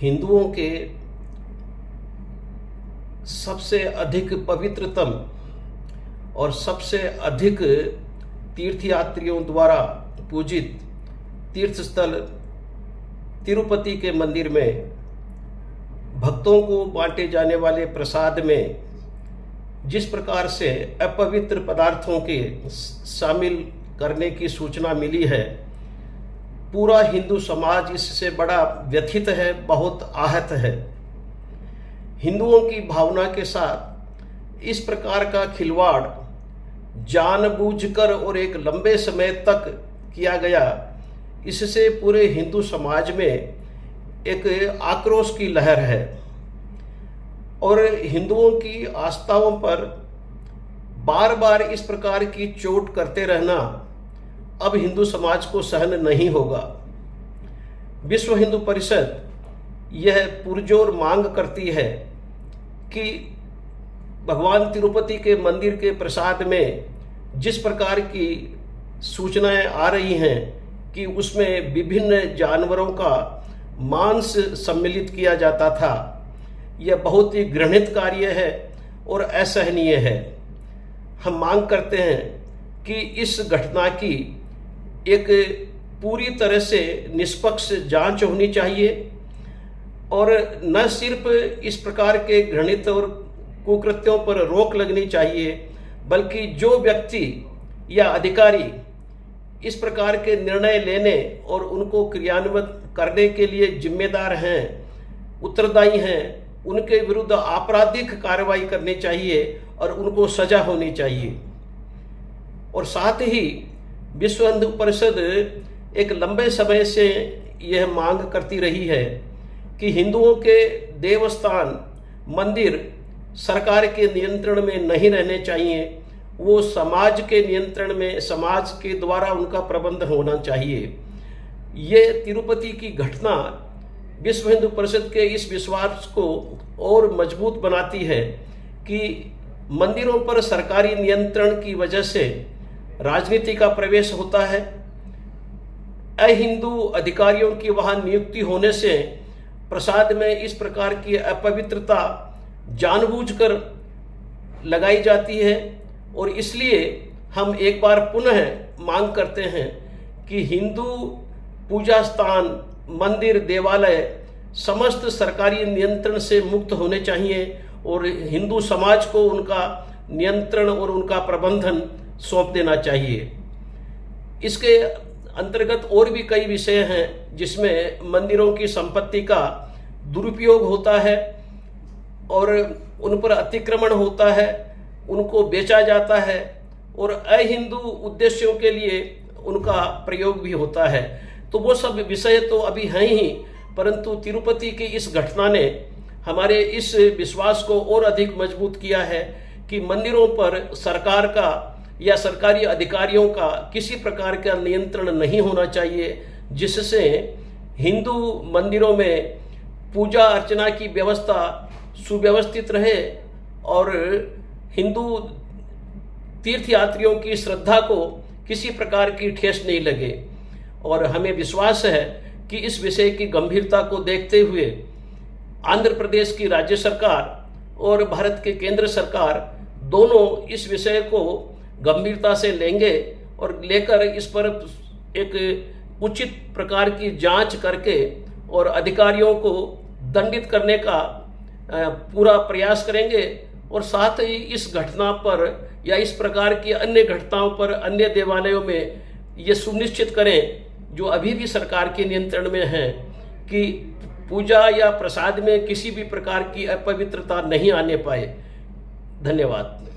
हिंदुओं के सबसे अधिक पवित्रतम और सबसे अधिक तीर्थयात्रियों द्वारा पूजित तीर्थस्थल तिरुपति के मंदिर में भक्तों को बांटे जाने वाले प्रसाद में जिस प्रकार से अपवित्र पदार्थों के शामिल करने की सूचना मिली है, पूरा हिंदू समाज इससे बड़ा व्यथित है, बहुत आहत है। हिंदुओं की भावना के साथ इस प्रकार का खिलवाड़ जानबूझकर और एक लंबे समय तक किया गया, इससे पूरे हिंदू समाज में एक आक्रोश की लहर है और हिंदुओं की आस्थाओं पर बार बार इस प्रकार की चोट करते रहना अब हिंदू समाज को सहन नहीं होगा। विश्व हिंदू परिषद यह पुरजोर मांग करती है कि भगवान तिरुपति के मंदिर के प्रसाद में जिस प्रकार की सूचनाएं आ रही हैं कि उसमें विभिन्न जानवरों का मांस सम्मिलित किया जाता था, यह बहुत ही घृणित कार्य है और असहनीय है। हम मांग करते हैं कि इस घटना की एक पूरी तरह से निष्पक्ष जांच होनी चाहिए और न सिर्फ इस प्रकार के घृणित और कुकृत्यों पर रोक लगनी चाहिए, बल्कि जो व्यक्ति या अधिकारी इस प्रकार के निर्णय लेने और उनको क्रियान्वित करने के लिए जिम्मेदार हैं, उत्तरदायी हैं, उनके विरुद्ध आपराधिक कार्रवाई करनी चाहिए और उनको सजा होनी चाहिए। और साथ ही विश्व हिंदू परिषद एक लंबे समय से यह मांग करती रही है कि हिंदुओं के देवस्थान मंदिर सरकार के नियंत्रण में नहीं रहने चाहिए, वो समाज के नियंत्रण में, समाज के द्वारा उनका प्रबंध होना चाहिए। ये तिरुपति की घटना विश्व हिंदू परिषद के इस विश्वास को और मजबूत बनाती है कि मंदिरों पर सरकारी नियंत्रण की वजह से राजनीति का प्रवेश होता है। अहिंदू अधिकारियों की वहां नियुक्ति होने से प्रसाद में इस प्रकार की अपवित्रता जानबूझकर लगाई जाती है और इसलिए हम एक बार पुनः मांग करते हैं कि हिंदू पूजा स्थान, मंदिर, देवालय समस्त सरकारी नियंत्रण से मुक्त होने चाहिए और हिंदू समाज को उनका नियंत्रण और उनका प्रबंधन सौंप देना चाहिए। इसके अंतर्गत और भी कई विषय हैं जिसमें मंदिरों की संपत्ति का दुरुपयोग होता है और उन पर अतिक्रमण होता है, उनको बेचा जाता है और अहिंदू उद्देश्यों के लिए उनका प्रयोग भी होता है। तो वो सब विषय तो अभी हैं ही, परंतु तिरुपति की इस घटना ने हमारे इस विश्वास को और अधिक मजबूत किया है कि मंदिरों पर सरकार का या सरकारी अधिकारियों का किसी प्रकार का नियंत्रण नहीं होना चाहिए, जिससे हिंदू मंदिरों में पूजा अर्चना की व्यवस्था सुव्यवस्थित रहे और हिंदू तीर्थयात्रियों की श्रद्धा को किसी प्रकार की ठेस नहीं लगे। और हमें विश्वास है कि इस विषय की गंभीरता को देखते हुए आंध्र प्रदेश की राज्य सरकार और भारत के केंद्र सरकार दोनों इस विषय को गंभीरता से लेंगे और लेकर इस पर एक उचित प्रकार की जांच करके और अधिकारियों को दंडित करने का पूरा प्रयास करेंगे और साथ ही इस घटना पर या इस प्रकार की अन्य घटनाओं पर अन्य देवालयों में ये सुनिश्चित करें जो अभी भी सरकार के नियंत्रण में हैं कि पूजा या प्रसाद में किसी भी प्रकार की अपवित्रता नहीं आने पाए। धन्यवाद।